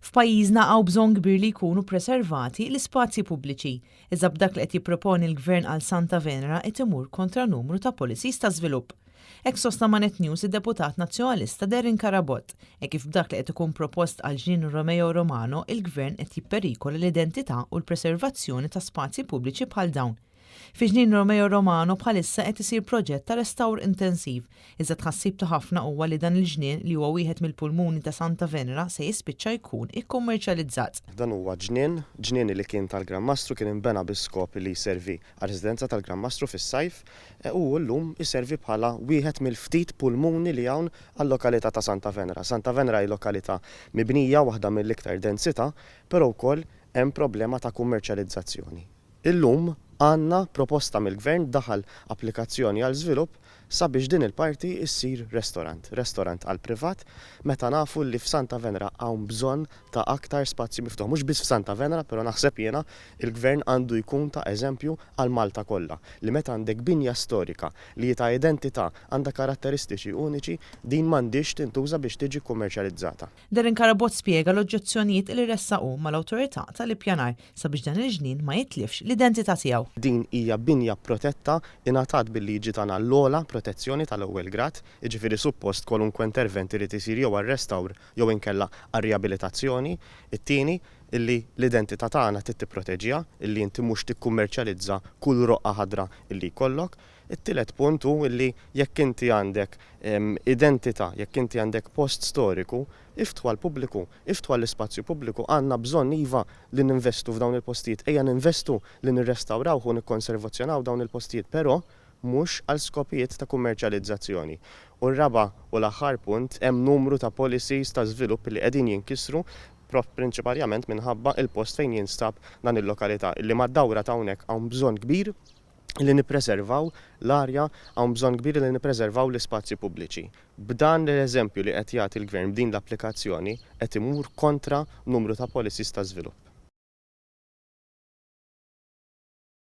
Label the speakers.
Speaker 1: F'pajjiżna hawn bżonn kbir li jkunu preservati l-ispazji pubbliċi. Iżda b'dak li qed jipproponi l-Gvern għal Santa Venera qed imur kontra numru ta' policies ta' żvilupp. Hekk sosta ma' Net News id-deputat nazzjonalista Derin Karabot, kif b'dak li qed ikun propost għal Ġnien Romeo Romano, il-Gvern qed jipperikola l-identità u l-preservazzjoni ta' spazji pubbliċi bħal dawn. Fi Ġnien Romeo Romano bħalissa qed isir proġett ta' restawr intensiv, iżda tħassib ta' ħafna huwa li dan il-ġnien li huwa wieħed mill-pulmuni ta' Santa Venera se jispiċċa jkun ikkummerċjalizzat.
Speaker 2: Dan huwa ġnien li kien tal-Gran Mastru kien inbena biskop li jservi għal residenza tal-Gran Mastru fis-sajf u llum iservi bħala wieħed mill-ftit pulmuni li hawn għall-lokalità ta' Santa Venera. Santa Venera hi lokalità mibnija waħda mill-iktar densità, però wkoll hemm problema ta' kummerċjalizzazzjoni. Illum għandna proposta mill-Gvern daħal applikazzjoni għal żvilupp sabiex din il-parti issir restorant għal privat, meta nafu li f'Santa Venera hawn bżonn ta' aktar spazji miftuħ. Mhux biss f'Santa Venera, però naħseb jiena il-Gvern għandu jkun ta' eżempju għal Malta kollha, li meta għandek binja storika li ta' identità għandha karatteristiċi uniċi, din m'għandix tintuża biex tiġi kummerċjalizzata.
Speaker 1: Derin Karabot spjega l-oġġezzjonijiet li ressaqu mal-awtorità tal-ippjanar sabiex dan il-ġnien ma jitlifx l-identità tiegħu.
Speaker 2: Din hija binja protetta ingħatat bil-liġi tagħna l-ogħla protezzjoni tal-ewwel grad, jiġifieri suppost kwalunkwe intervent irid isir jew għar-restawr jew inkella għar-riabilitazzjoni. It-tieni illi l-identità tagħna trid tipproteġiha, illi inti mhux tikkummerċjalizza kull roqqa ħadra illi jkollok. It-tielet punt hu illi jekk inti għandek identità, jekk inti għandek post storiku, iftħu għall-pubbliku, iftħu għall-ispazju pubbliku, għandna bżonn iva li ninvestu f'dawn il-postijiet, ejja ninvestu li nirrestawraw u nikkonservazzjonaw dawn il-postijiet, però mhux għal skopijiet ta' kummerċjalizzazzjoni. U r-raba' u l-aħħar punt hemm numru ta' policies ta' żvilupp li qegħdin jinkisru prinċipalment minħabba il-post fejn jinstab dan il-lokalità illi mad-dawra ta' hawnhekk hawn bżonn kbir li nippreservaw l-arja, hawn bżonn kbir li nippreservaw l-ispazji pubbliċi. B'dan l-eżempju li qed jagħti l-Gvern b'din l-applikazzjoni qed imur kontra numru ta' policies ta' żvilupp.